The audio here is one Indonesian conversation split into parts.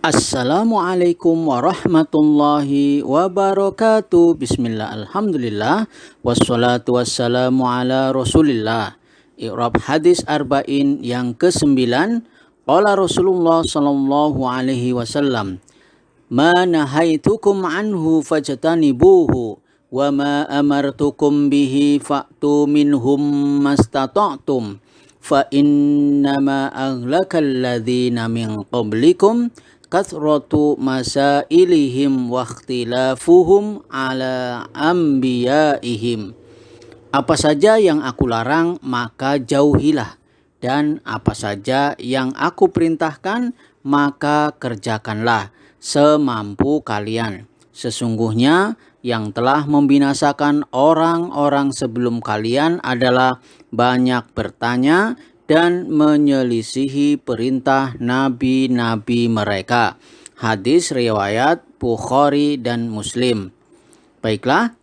Assalamualaikum warahmatullahi wabarakatuh. Bismillah, alhamdulillah, wassalatu wassalamu ala rasulillah. I'rab hadis arba'in yang ke-9. Qala Rasulullah sallallahu alaihi wasallam, ma nahaitukum anhu fajtanibuhu wa ma amartukum bihi fa'tu minhum mastata'tum fa innama aghlakal ladzina min qablikum kathratu masailihim wa ikhtilafuhum ala anbiyaihim. Apa saja yang aku larang maka jauhilah, dan apa saja yang aku perintahkan maka kerjakanlah semampu kalian. Sesungguhnya yang telah membinasakan orang-orang sebelum kalian adalah banyak bertanya dan menyelisihi perintah nabi-nabi mereka. Hadis riwayat Bukhari dan Muslim. Baiklah,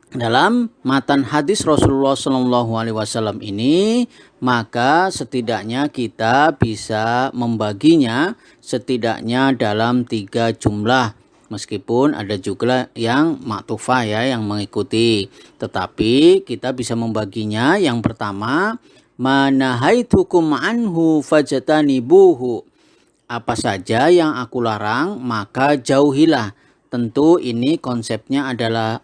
dalam matan hadis Rasulullah SAW ini, maka setidaknya kita bisa membaginya setidaknya dalam 3 jumlah. Meskipun ada juga yang maktufah ya, yang mengikuti. Tetapi kita bisa membaginya. Yang pertama, manahaitukum anhu fajtanibuhu. Apa saja yang aku larang maka jauhilah. Tentu ini konsepnya adalah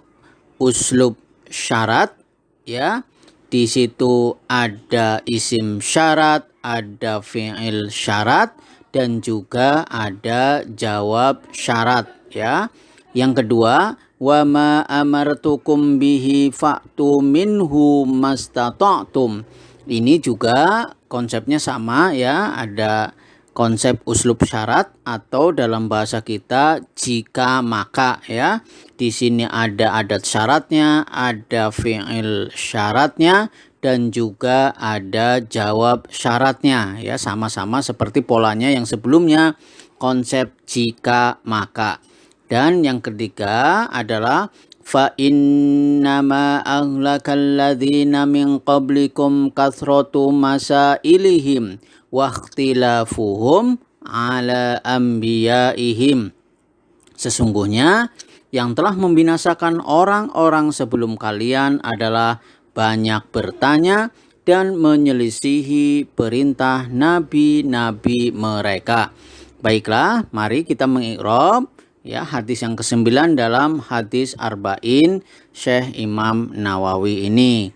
uslub syarat ya. Di situ ada isim syarat, ada fi'il syarat, dan juga ada jawab syarat ya. Yang kedua, wa ma amartukum bihi fa'tu minhu mastata'tum. Ini juga konsepnya sama ya, ada konsep uslub syarat atau dalam bahasa kita jika maka ya. Di sini ada adat syaratnya, ada fi'il syaratnya, dan juga ada jawab syaratnya ya, sama-sama seperti polanya yang sebelumnya, konsep jika maka. Dan yang ketiga adalah fa innama aghlakal ladzina min qablikum kathratu masailihim wa ikhtilafuhum ala anbiyaihim. Sesungguhnya yang telah membinasakan orang-orang sebelum kalian adalah banyak bertanya dan menyelisihi perintah nabi-nabi mereka. Baiklah, mari kita mengi'rab ya hadis yang ke-9 dalam hadis arba'in Syekh Imam Nawawi ini.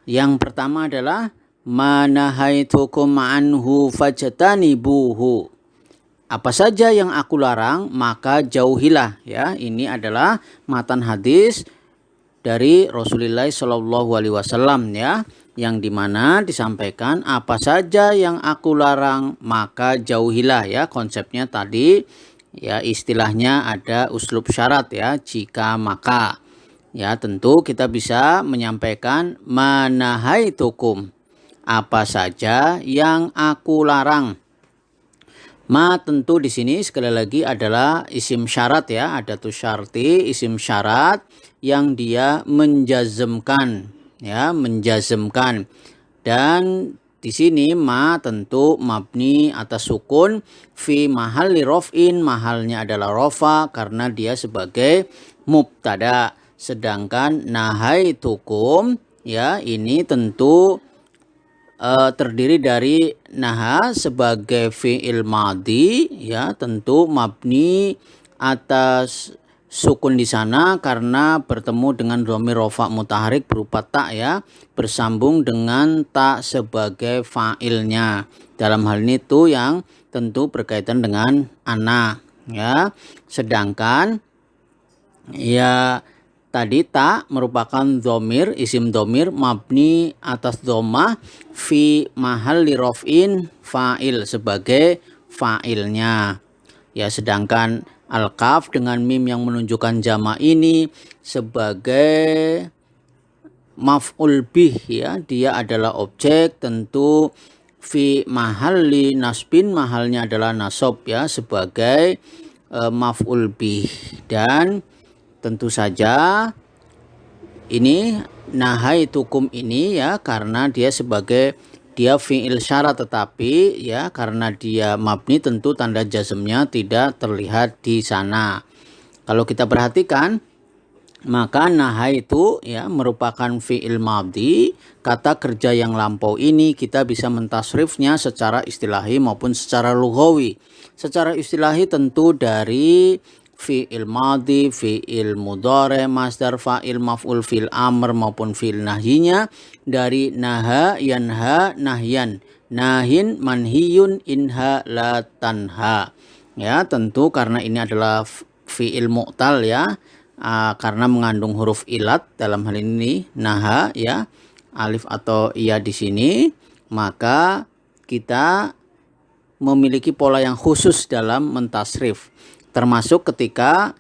Yang pertama adalah manahaitukum anhu fajtanibuhu. Apa saja yang aku larang maka jauhilah ya. Ini adalah matan hadis dari Rasulullah SAW ya, yang dimana disampaikan apa saja yang aku larang maka jauhilah ya. Konsepnya tadi ya, istilahnya ada uslub syarat ya, jika maka. Ya, tentu kita bisa menyampaikan manahaitukum, apa saja yang aku larang. Ma tentu di sini sekali lagi adalah isim syarat ya, adatus syarti, isim syarat yang dia menjazmkan ya, menjazmkan. Dan di sini ma tentu mabni atas sukun fi mahalli rof'in, mahalnya adalah rofa karena dia sebagai mubtada. Sedangkan nahaitukum ya, ini tentu terdiri dari naha sebagai fi'il madhi ya, tentu mabni atas sukun di sana karena bertemu dengan dhamir rafa mutaharik berupa ta ya, bersambung dengan ta sebagai fa'ilnya. Dalam hal ini tuh yang tentu berkaitan dengan ana ya. Sedangkan ya tadi ta merupakan dhamir, isim dhamir mabni atas dhammah fi mahalli raf'in fa'il sebagai fa'ilnya. Ya, sedangkan al-kaf dengan mim yang menunjukkan jama ini sebagai maf'ul bih ya, dia adalah objek, tentu fi mahalli nasbin, mahalnya adalah nasab ya, sebagai maf'ul bih. Dan tentu saja ini nahaitukum ini ya, karena dia sebagai dia fi'il syarat, tetapi ya karena dia mabni tentu tanda jazmnya tidak terlihat di sana. Kalau kita perhatikan, maka nahaitu ya merupakan fi'il madhi. Kata kerja yang lampau ini kita bisa mentasrifnya secara istilahi maupun secara lughawi. Secara istilahi tentu dari fi'il madhi, fi'il mudhari, masdar fa'il, maf'ul, fi'il amr maupun fi'il nahyinya dari naha, yanha, nahyan, nahin, manhiyun, inha, la tanha. Ya, tentu karena ini adalah fi'il mu'tal ya, karena mengandung huruf ilat dalam hal ini naha ya, alif atau iya di sini, maka kita memiliki pola yang khusus dalam mentasrif, termasuk ketika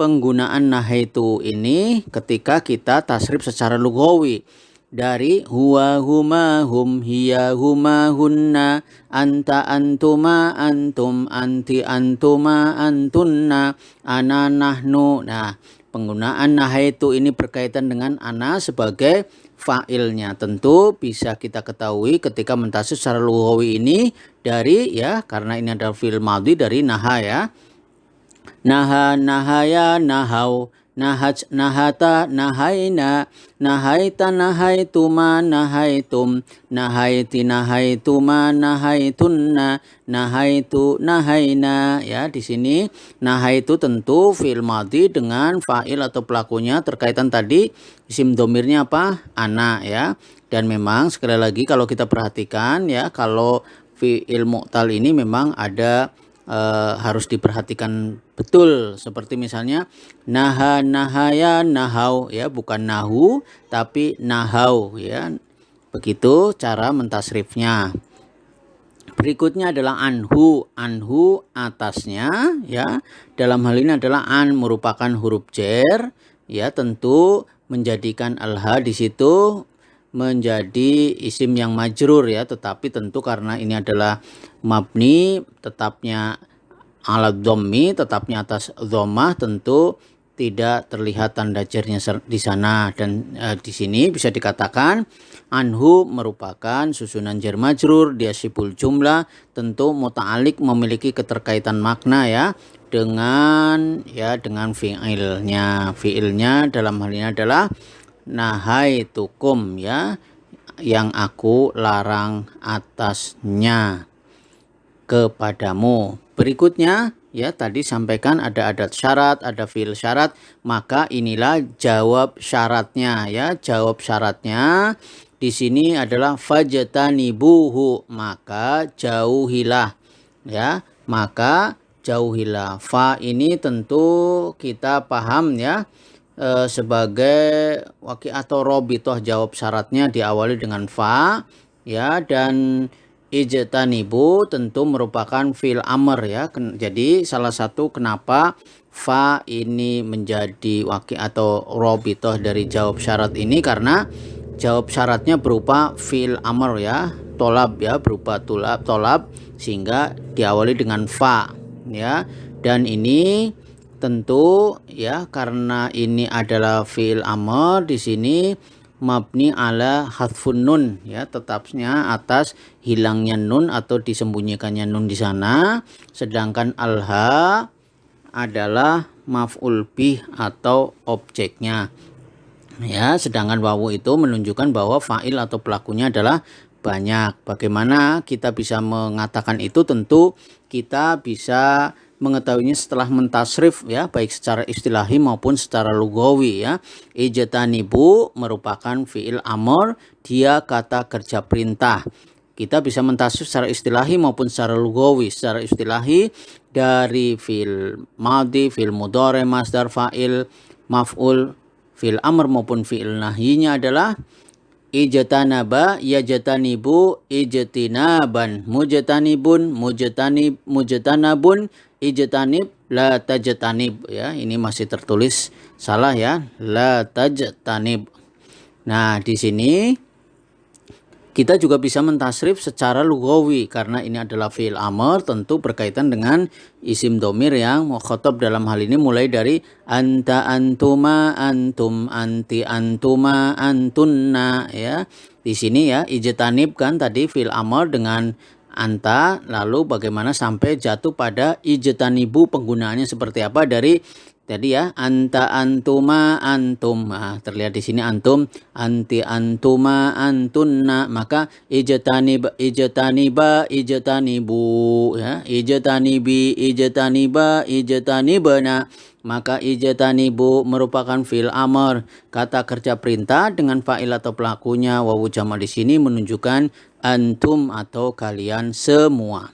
penggunaan nahaitu ini ketika kita tasrif secara lughawi dari huwa, huma, hum, hiya, huma, hunna, anta, antuma, antum, anti, antuma, antunna, ana, nahnu. Nah, penggunaan nahaitu ini berkaitan dengan ana sebagai fa'ilnya. Tentu bisa kita ketahui ketika mentasrif secara lughawi ini dari ya, karena ini adalah fi'il madhi dari naha ya. Naha, nahaya, nahau, nahaj, nahata, nahaina, nahaita, nahaituma, nahaitum, nahaiti, nahaituma, nahaitunna, nahaitu, nahaina. Ya, di sini nahaitu tentu fi'il madhi dengan fa'il atau pelakunya terkaitan tadi isim domirnya apa? Ana ya. Dan memang sekali lagi kalau kita perhatikan ya, kalau fi'il mu'tal ini memang ada harus diperhatikan betul, seperti misalnya naha, nahaya, nahau ya, bukan nahu tapi nahau ya. Begitu cara mentasrifnya. Berikutnya adalah anhu. Anhu atasnya ya. Dalam hal ini adalah an merupakan huruf jar ya, tentu menjadikan alha di situ menjadi isim yang majrur ya, tetapi tentu karena ini adalah mabni, tetapnya ala dhammi, tetapnya atas dhammah, tentu tidak terlihat tanda jarnya di sana. Dan di sini bisa dikatakan anhu merupakan susunan jar majrur, dia sibul jumlah, tentu muta'alik memiliki keterkaitan makna ya dengan fi'ilnya. Fi'ilnya dalam hal ini adalah nahaitukum ya, yang aku larang atasnya kepadamu. Berikutnya ya, tadi sampaikan ada adat syarat, ada fi'il syarat, maka inilah jawab syaratnya ya. Jawab syaratnya di sini adalah fajtanibuhu, maka jauhilah ya, maka jauhilah. Fa ini tentu kita paham ya, sebagai waki atau robitoh, jawab syaratnya diawali dengan fa ya, dan ijtanibu tentu merupakan fi'il amr ya. Jadi salah satu kenapa fa ini menjadi waki atau robitoh dari jawab syarat ini karena jawab syaratnya berupa fi'il amr ya, tolab ya, berupa tolab sehingga diawali dengan fa ya. Dan ini tentu ya, karena ini adalah fi'il amr, di sini mabni ala hadfun nun ya, tetapnya atas hilangnya nun atau disembunyikannya nun di sana, sedangkan alha adalah maf'ul bih atau objeknya ya, sedangkan wawu itu menunjukkan bahwa fa'il atau pelakunya adalah banyak. Bagaimana kita bisa mengatakan itu? Tentu kita bisa mengetahuinya setelah mentasrif ya, baik secara istilahi maupun secara lughawi ya. Ijtanibu merupakan fi'il amr, dia kata kerja perintah. Kita bisa mentasrif secara istilahi maupun secara lughawi. Secara istilahi dari fi'il madhi, fi'il mudhari, masdar fa'il, maf'ul, fi'il amr maupun fi'il nahyinya adalah ijtanaba, yajtanibu, ijtinaban, mujtanibun, mujtanabun, ijtanib, la tajtanib ya. Ini masih tertulis salah ya, la tajtanib. Nah, di sini kita juga bisa mentasrif secara lughawi karena ini adalah fi'il amr, tentu berkaitan dengan isim domir yang mukhatab dalam hal ini mulai dari anta, antuma, antum, anti, antuma, antunna ya. di sini ya, ijtanib kan tadi fi'il amr dengan anta, lalu bagaimana sampai jatuh pada ijtanibu, penggunaannya seperti apa dari tadi ya, anta antuma antum. Nah, terlihat di sini antum, anti antuma antunna, maka ijtaniba ijtanibu ya, ijtanibi ijtaniba ijtanibana. Maka ijtanibu merupakan fi'il amr, kata kerja perintah dengan fa'il atau pelakunya wawu jamak di sini menunjukkan antum atau kalian semua.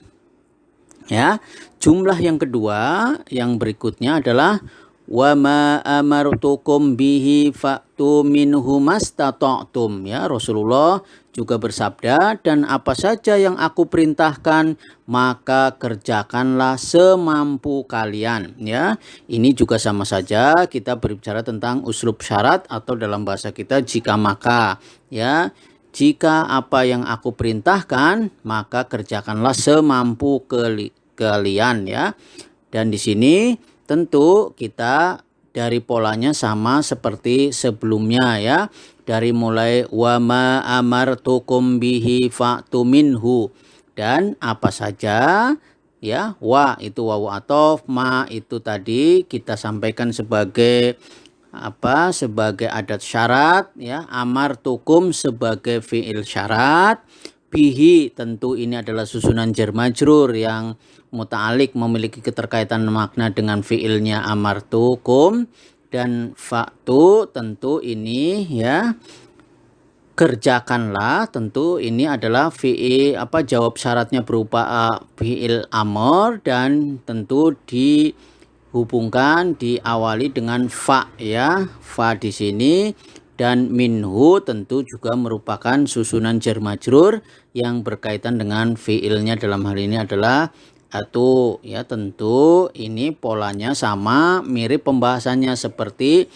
Ya, jumlah yang kedua yang berikutnya adalah wa ma amartukum bihi fa'tu minhu mastata'tum. Ya, Rasulullah juga bersabda, dan apa saja yang aku perintahkan maka kerjakanlah semampu kalian. Ya, ini juga sama saja kita berbicara tentang uslub syarat atau dalam bahasa kita jika maka. Ya, jika apa yang aku perintahkan maka kerjakanlah semampu kalian ya. Dan di sini tentu kita dari polanya sama seperti sebelumnya ya. Dari mulai wa ma amartukum bihi fa'tu minhu, dan apa saja ya, wa itu wawu athof, ma itu tadi kita sampaikan sebagai apa, sebagai adat syarat ya, amartukum sebagai fi'il syarat, bihi tentu ini adalah susunan jar majrur yang muta'alik memiliki keterkaitan makna dengan fi'ilnya amartukum, dan fa'tu tentu ini ya, kerjakanlah tentu ini adalah fi'il apa, jawab syaratnya berupa fi'il amr, dan tentu dihubungkan diawali dengan fa ya, fa di sini, dan minhu tentu juga merupakan susunan jar majrur yang berkaitan dengan fi'ilnya, dalam hal ini adalah atau ya, tentu ini polanya sama mirip pembahasannya seperti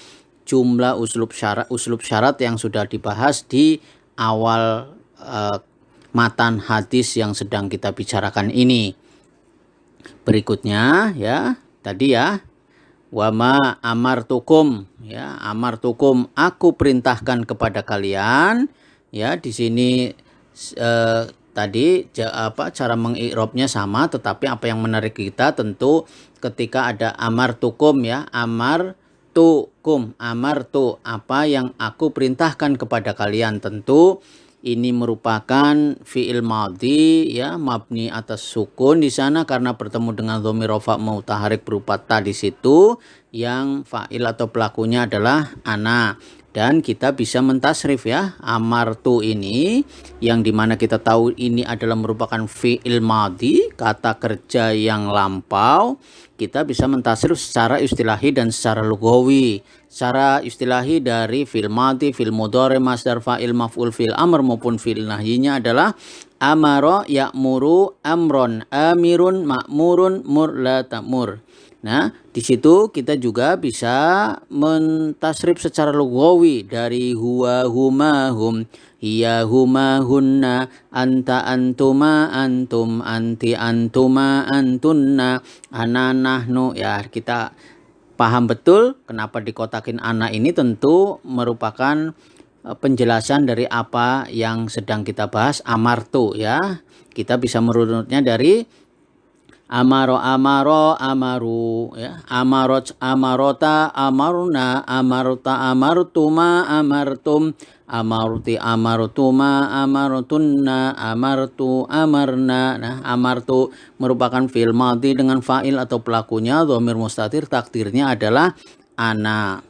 jumlah uslub syarat yang sudah dibahas di awal matan hadis yang sedang kita bicarakan ini. Berikutnya ya, tadi ya, wa ma amartukum ya, amartukum aku perintahkan kepada kalian ya. Di sini tadi cara mengi'rabnya sama, tetapi apa yang menarik kita tentu ketika ada amartukum ya, amartukum, amartu apa yang aku perintahkan kepada kalian, tentu ini merupakan fi'il madhi ya, mabni atas sukun di sana karena bertemu dengan dhamir rafa mutaharik berupa ta di situ, yang fa'il atau pelakunya adalah ana. Dan kita bisa mentasrif ya, amartu ini yang dimana kita tahu ini adalah merupakan fi'il madhi, kata kerja yang lampau. Kita bisa mentasrif secara istilahi dan secara lugawi. Secara istilahi dari fi'il madhi, fi'il mudhari, masdar fa'il, maf'ul, fi'il amr maupun fi'il nahyinya adalah amara ya'muru amron, amirun ma'murun mur la ta'mur. Nah, di situ kita juga bisa mentasrif secara lugawi dari huwa huma hum, hiya huma hunna, anta antuma antum, anti antuma antunna, ana nahnu. Ya, kita paham betul kenapa dikotakin ana ini, tentu merupakan penjelasan dari apa yang sedang kita bahas, amartu ya. Kita bisa merunutnya dari amaro amaro amaru ya, amarot amarota amaruna, amarta amartuma amartum, amarti amartuma amartunna, amartu amarna. Nah, amartu merupakan fi'il madhi dengan fa'il atau pelakunya dhamir mustatir, takdirnya adalah ana.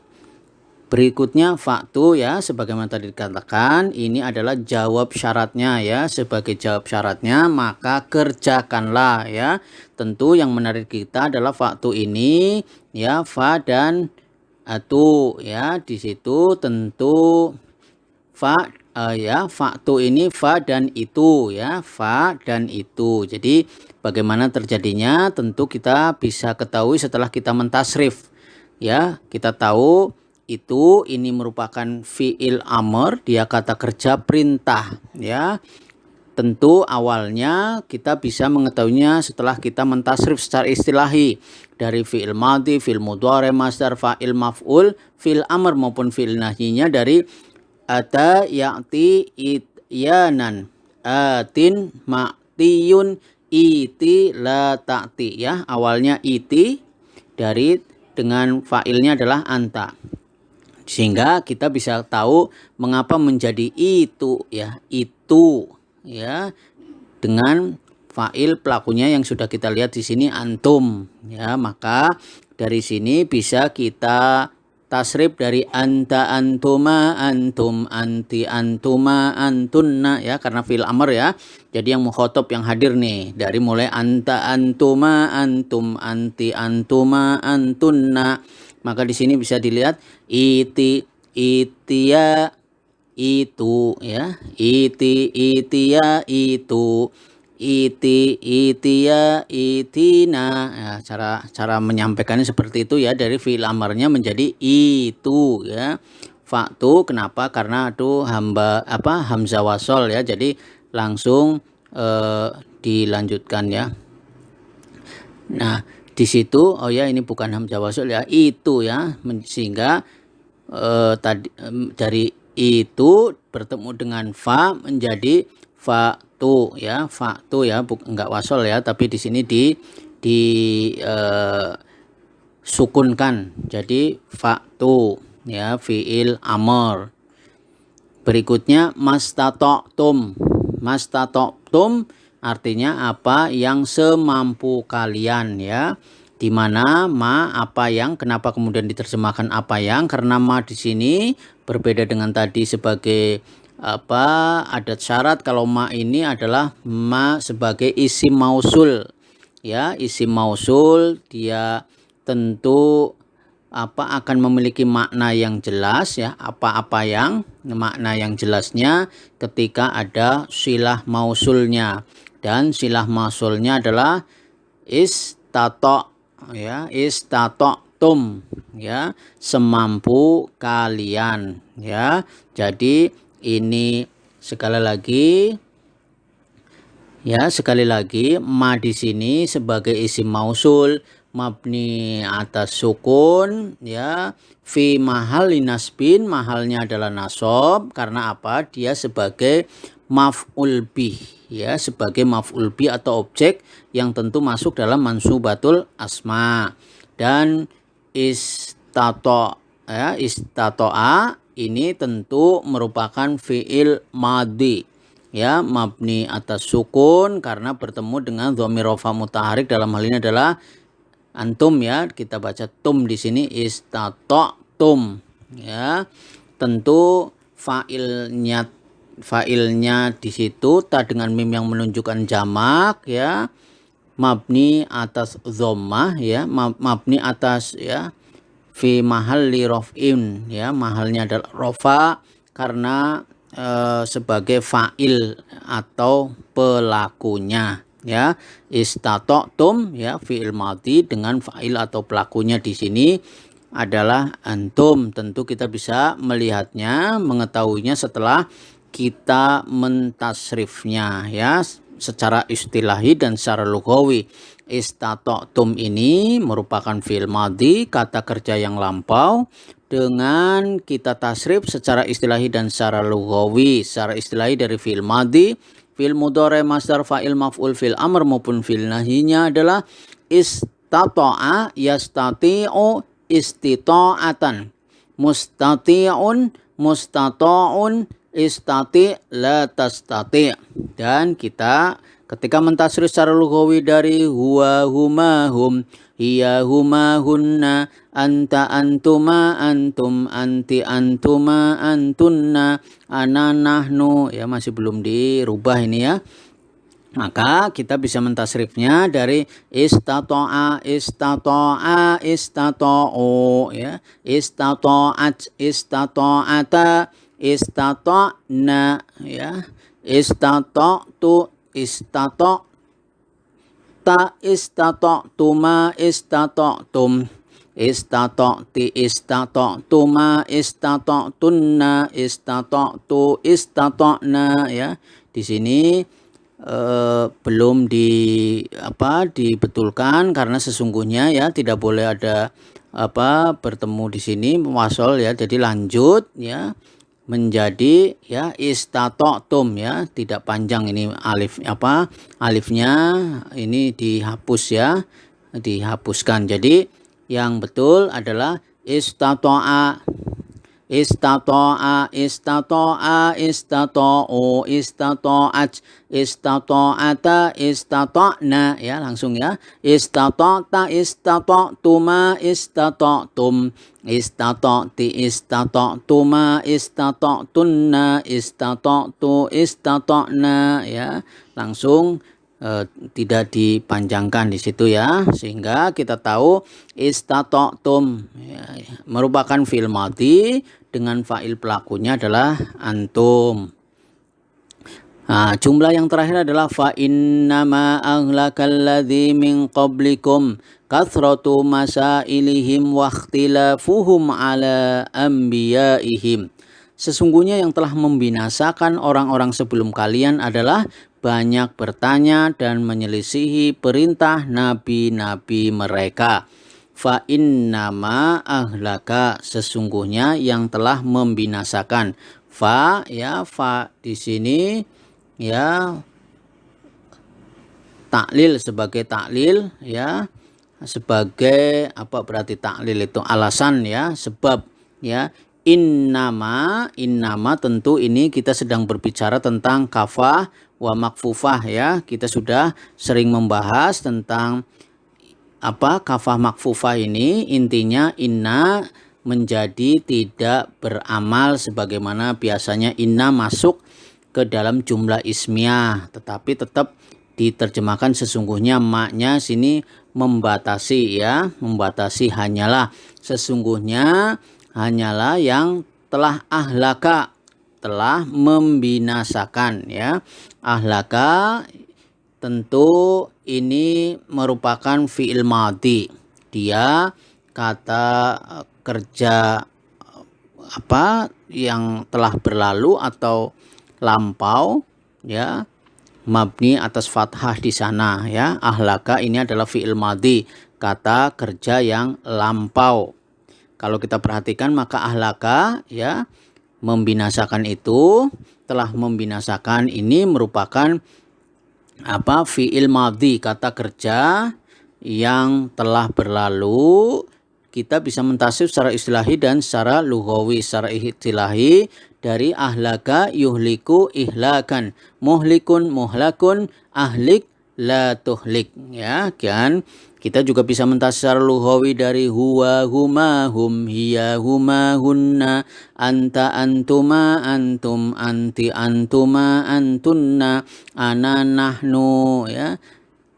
Berikutnya fa'tu ya, sebagaimana tadi dikatakan ini adalah jawab syaratnya ya, sebagai jawab syaratnya maka kerjakanlah ya. Tentu yang menarik kita adalah fa'tu ini ya, fa dan atu ya. Di situ tentu fa ya, fa'tu ini fa dan itu ya, fa dan itu. Jadi bagaimana terjadinya tentu kita bisa ketahui setelah kita mentasrif ya. Kita tahu itu ini merupakan fi'il amr, dia kata kerja perintah ya. Tentu awalnya kita bisa mengetahuinya setelah kita mentasrif secara istilahi dari fi'il madhi, fi'il mudhari, masdar, fa'il, maf'ul, fi'il amr maupun fi'il nahyinya dari ata, ya'ti, ahyanan, atin ma'tiyun, iti la ta'ti ya. Awalnya iti dengan fa'ilnya adalah anta. Sehingga kita bisa tahu mengapa menjadi itu ya, itu ya, dengan fa'il pelakunya yang sudah kita lihat di sini antum ya. Maka dari sini bisa kita tasrif dari anta, antuma, antum, anti, antuma, antunna ya, karena fi'il amr ya. Jadi yang mukhotob yang hadir nih dari mulai anta, antuma, antum, anti, antuma, antunna. Maka di sini bisa dilihat iti, itia, itu ya, itia, itu, itia, itina ya. Cara menyampaikannya seperti itu ya, dari fi'il amarnya menjadi itu ya. Faktu kenapa? Karena itu hamzah wasol ya, jadi langsung dilanjutkan ya. Nah di situ ini bukan hamzah wasol ya, itu ya, sehingga dari itu bertemu dengan fa menjadi faktu ya, enggak wasol ya, tapi di sini sukunkan jadi faktu ya, fi'il amr. Berikutnya mastata'tum. Mastata'tum artinya apa yang semampu kalian ya. Di mana apa yang, kenapa kemudian diterjemahkan apa yang? Karena ma di sini berbeda dengan tadi sebagai adat syarat. Kalau ma ini adalah ma sebagai isim mausul ya, isim mausul dia tentu akan memiliki makna yang jelas ya. Apa yang makna yang jelasnya ketika ada silah mausulnya, dan silah mausulnya adalah istata ya, istata'tum ya, semampu kalian ya. Jadi ini sekali lagi ma di sini sebagai isim mausul mabni atas sukun ya, fi mahalli nasbin, mahalnya adalah nasab. Karena apa? Dia sebagai maf'ul bih ya, sebagai maf'ul bih atau objek yang tentu masuk dalam mansubatul asma. Dan istata'a ini tentu merupakan fi'il madhi ya, mabni atas sukun karena bertemu dengan dhamir rafa mutaharik, dalam hal ini adalah antum ya, kita baca tum di sini, istata'tum ya. Tentu fa'ilnya di situ ta dengan mim yang menunjukkan jamak ya, mabni atas dhammah ya, mabni atas ya, fi mahalli raf'in ya, mahalnya adalah rafa karena sebagai fa'il atau pelakunya ya. Istata'tum ya, fi'il madhi dengan fa'il atau pelakunya di sini adalah antum. Tentu kita bisa melihatnya, mengetahuinya setelah kita mentasrifnya ya, secara istilahi dan secara lughawi. Istata'tum ini merupakan fi'il madhi, kata kerja yang lampau, dengan kita tasrif secara istilahi dan secara lughawi. Secara istilahi dari fi'il madhi, fi'il mudhari, masdar, fa'il, maf'ul, fi'il amr maupun fi'il nahyinya adalah istata'a, yastati'u, istita'atan, mustati'un, mustata'un, istati' la tastati'. Dan kita ketika mentasrif secara lughawi dari huwa, huma, hum, hiya, huma, hunna, anta, antuma, antum, anti, antuma, antunna, ana, nahnu ya, masih belum dirubah ini ya. Maka kita bisa mentasrifnya dari istata'a, istata'u ya, istata'at, istata'ata, istata'na ya, istata'tu, istata'ta, istata'tuma, istata'tum, istata'ti, istata'tuma, istata'tunna, istata'tu, istata'na ya. Di sini belum dibetulkan karena sesungguhnya ya tidak boleh ada bertemu di sini wasol ya. Jadi lanjut ya, menjadi ya istata'tum ya, tidak panjang ini alifnya ini dihapus ya, dihapuskan. Jadi yang betul adalah istata'a, istata'a, istata'a, istata'u, istata'at, istata'ata, istata'na ya, langsung ya. Istata'ta, istata'tuma, istata'tum, istata'ti, istata'tuma, istata'tunna, istata'tu, istata'na ya. Langsung tidak dipanjangkan di situ ya, sehingga kita tahu istata'tum ya, merupakan fi'il madhi dengan fa'il pelakunya adalah antum. Nah, jumlah yang terakhir adalah fa innama ahlakal ladzi min qablikum kathratu masailihim wa ikhtilafuhum ala anbiyaihim. Sesungguhnya yang telah membinasakan orang-orang sebelum kalian adalah banyak bertanya dan menyelisihi perintah nabi-nabi mereka. Fa innama ahlaka, sesungguhnya yang telah membinasakan. Fa ya, fa di sini ya taklil, sebagai taklil ya, sebagai apa berarti taklil itu? Alasan ya, sebab ya. Innama tentu ini kita sedang berbicara tentang kafah wa makfufah ya. Kita sudah sering membahas tentang apa kafah makfufah ini. Intinya inna menjadi tidak beramal sebagaimana biasanya inna masuk ke dalam jumlah ismiyah, tetapi tetap diterjemahkan sesungguhnya. Maknya sini membatasi ya, membatasi hanyalah, sesungguhnya hanyalah yang telah ahlaka, telah membinasakan ya. Ahlaka tentu ini merupakan fi'il madhi, dia kata kerja apa yang telah berlalu atau lampau ya, mabni atas fathah di sana ya. Ahlaka ini adalah fi'il madhi, kata kerja yang lampau. Kalau kita perhatikan maka ahlaka ya, membinasakan itu, telah membinasakan ini merupakan apa fi'il madhi, kata kerja yang telah berlalu. Kita bisa mentasif secara istilahi dan secara lughawi. Secara istilahi dari ahlaka yuhliku ihlakan, muhlikun muhlakun, ahlik la tuhlik ya kan. Kita juga bisa mentasif secara lughawi dari huwa huma hum hiya huma hunna, anta antuma antum anti antuma antunna, ana nahnu ya.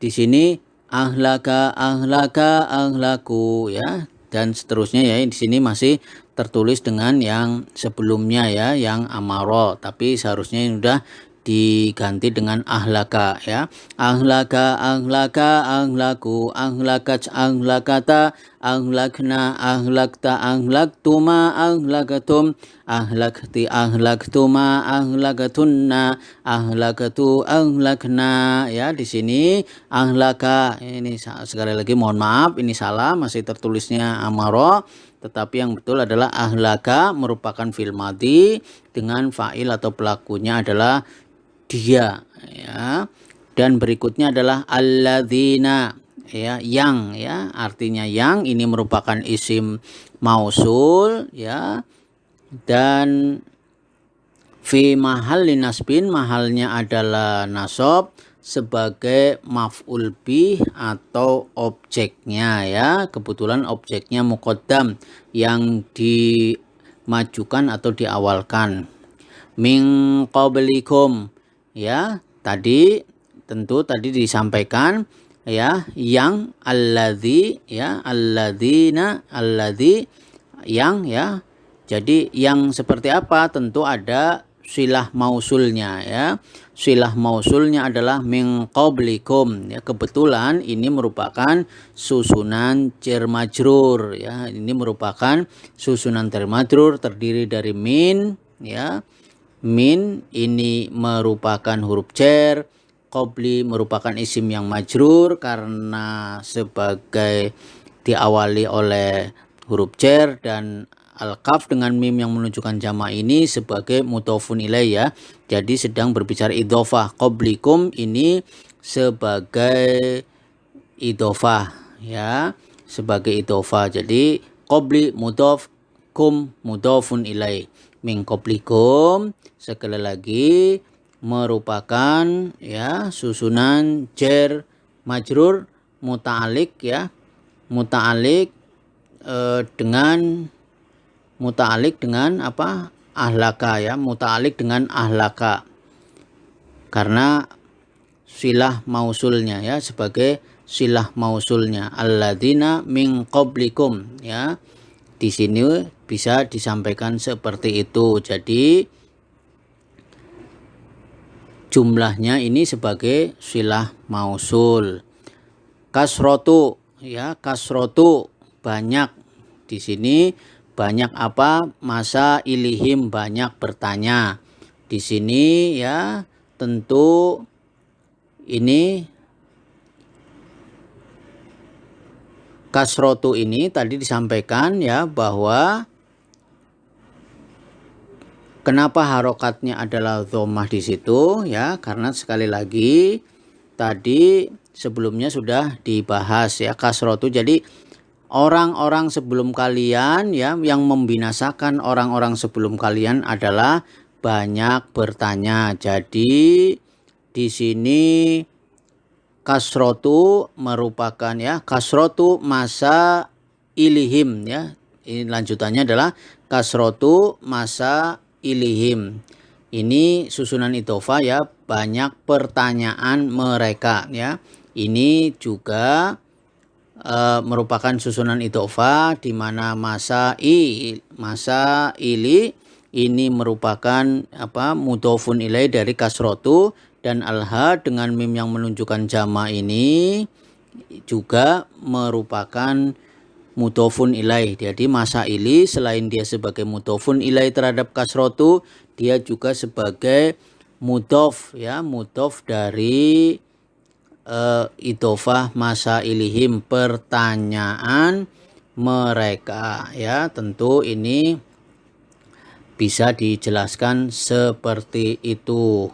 Di sini ahlaka ahlaka ahlaku ya, dan seterusnya ya. Di sini masih tertulis dengan yang sebelumnya ya, yang amaro, tapi seharusnya ini sudah diganti dengan ahlaka ya. Ahlaka ahlaka ahlaku, ahlakat ahlakata, ahlakna ahlakta, ahlaktuma ahlakatum, ahlakti ahlaktuma ahlakatunna, ahlakatu ahlakna ya. Di sini ahlaka ini sekali lagi mohon maaf ini salah, masih tertulisnya amaro, tetapi yang betul adalah ahlaka merupakan fi'il madhi dengan fa'il atau pelakunya adalah dia ya. Dan berikutnya adalah alladzina ya, yang ya, artinya yang ini merupakan isim mausul ya, dan fi mahalli nasbin, mahalnya adalah nasab sebagai maf'ul bih atau objeknya ya. Kebetulan objeknya muqaddam yang dimajukan atau diawalkan. Min qablikum ya, tadi tentu tadi disampaikan ya, yang alladzi ya, alladzina alladzi yang ya. Jadi yang seperti apa? Tentu ada silah mausulnya ya. Silah mausulnya adalah min qablikum ya. Kebetulan ini merupakan susunan jar majrur ya. Ini merupakan susunan jar majrur terdiri dari min ya. Min ini merupakan huruf jar, qabli merupakan isim yang majrur karena sebagai diawali oleh huruf jar, dan al-kaf dengan mim yang menunjukkan jamak ini sebagai mudhofun ilaih ya. Jadi sedang berbicara idhofah. Qablikum ini sebagai idhofah ya, sebagai idhofah. Jadi qabli mudhof, kum mudhofun ilaih. Min qablikum sekali lagi merupakan ya susunan jar majrur muta'alliq ya, muta'alliq dengan apa? Ahlaka ya, muta'alliq dengan ahlaka. Karena silah mausulnya ya, sebagai silah mausulnya alladzina min qablikum ya. Di sini bisa disampaikan seperti itu. Jadi jumlahnya ini sebagai silah mausul. Kasrotu ya, kasrotu banyak. Di sini banyak apa? Masa ilihim banyak bertanya. Di sini ya tentu ini kasrotu ini tadi disampaikan ya bahwa kenapa harokatnya adalah dhammah di situ ya, karena sekali lagi tadi sebelumnya sudah dibahas ya kasrotu. Jadi orang-orang sebelum kalian ya, yang membinasakan orang-orang sebelum kalian adalah banyak bertanya. Jadi di sini kasrotu merupakan ya, kasrotu masa ilihim ya. Ini lanjutannya adalah kasrotu masa ilihim. Ini susunan idhofah ya, banyak pertanyaan mereka ya. Ini juga merupakan susunan idhofah di mana masa ili ini merupakan apa? Mudhofun ilaih dari kasrotu, dan alha dengan mim yang menunjukkan jama ini juga merupakan mudhofun ilaih. Jadi masa ili selain dia sebagai mudhofun ilaih terhadap kasrotu, dia juga sebagai mudhof ya, mudhof dari idhofah masa ilihim, pertanyaan mereka ya. Tentu ini bisa dijelaskan seperti itu.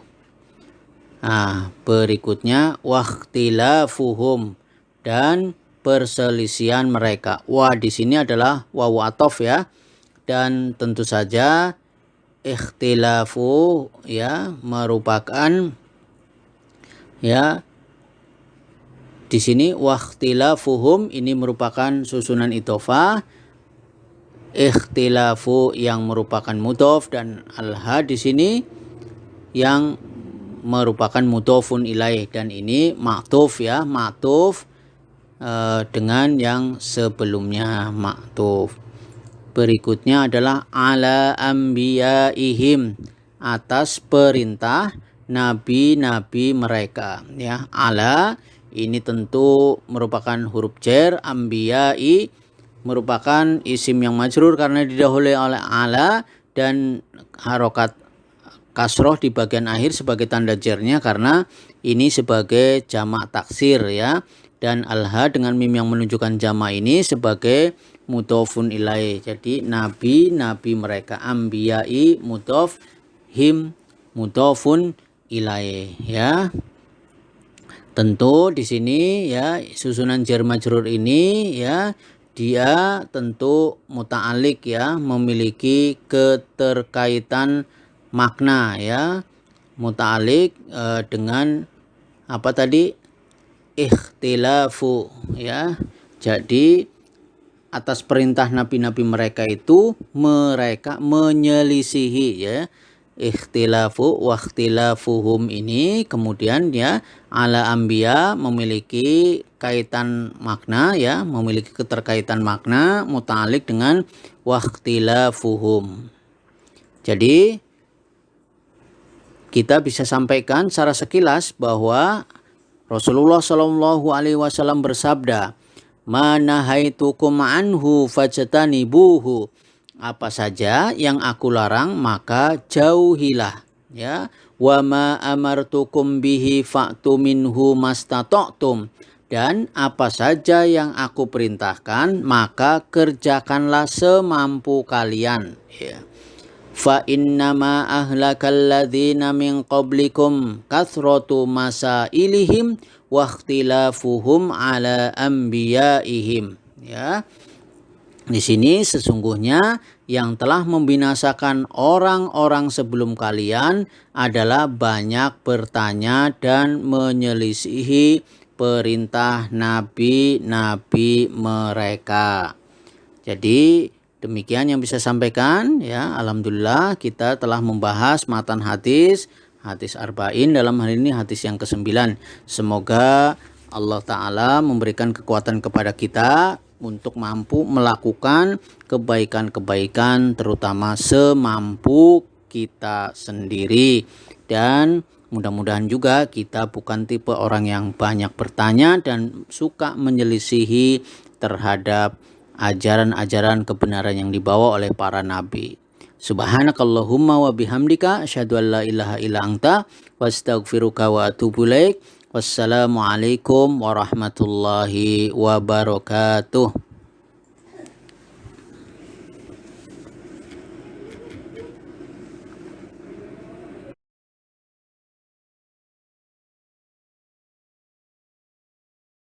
Nah, berikutnya waqtilafuhum dan perselisihan mereka. Wah, di sini adalah wawu athof ya. Dan tentu saja ikhtilafu ya merupakan ya, di sini waqtilafuhum ini merupakan susunan idhofah, ikhtilafu yang merupakan mudhof, dan alha di sini yang merupakan mudhofun ilaih, dan ini ma'tuf ya, ma'tuf dengan yang sebelumnya ma'tuf. Berikutnya adalah ala anbiyaihim, atas perintah nabi-nabi mereka ya. Ala ini tentu merupakan huruf jar, anbiya'i merupakan isim yang majrur karena didahului oleh ala, dan harokat kasroh di bagian akhir sebagai tanda jarnya karena ini sebagai jamak taksir ya. Dan alha dengan mim yang menunjukkan jamak ini sebagai mudhofun ilaih. Jadi nabi mereka, anbiya'i mudhof, him mudhofun ilaih ya. Tentu di sini ya susunan jar majrur ini ya, dia tentu muta'alliq ya, memiliki keterkaitan makna ya, muta'alliq dengan apa tadi? Ikhtilafu ya. Jadi atas perintah nabi-nabi mereka itu mereka menyelisihi ya. Ikhtilafu wa ikhtilafuhum ini kemudian ya ala anbiya memiliki kaitan makna ya, memiliki keterkaitan makna muta'alliq dengan wa ikhtilafuhum. Jadi kita bisa sampaikan secara sekilas bahwa Rasulullah Shallallahu Alaihi Wasallam bersabda, "Ma nahaitukum anhu fajtanibuhu." Apa saja yang aku larang maka jauhilah ya. Wa ma amartukum bihi fa'tu minhu mastata'tum. Dan apa saja yang aku perintahkan, maka kerjakanlah semampu kalian. Ya. Fa innama ahlakal ladzina min qablikum kathratu masailihim wa ikhtilafuhum ala anbiyaihim. Ya. Di sini sesungguhnya yang telah membinasakan orang-orang sebelum kalian adalah banyak bertanya dan menyelisihi perintah nabi-nabi mereka. Jadi demikian yang bisa sampaikan ya. Alhamdulillah kita telah membahas matan hadis arba'in, dalam hal ini hadis yang ke-9. Semoga Allah Ta'ala memberikan kekuatan kepada kita untuk mampu melakukan kebaikan-kebaikan terutama semampu kita sendiri. Dan mudah-mudahan juga kita bukan tipe orang yang banyak bertanya dan suka menyelisihi terhadap ajaran-ajaran kebenaran yang dibawa oleh para nabi. Subhanakallahumma wa bihamdika asyhadu an la ilaha illa anta wa astaghfiruka wa atubu ilaik. Wassalamualaikum warahmatullahi wabarakatuh.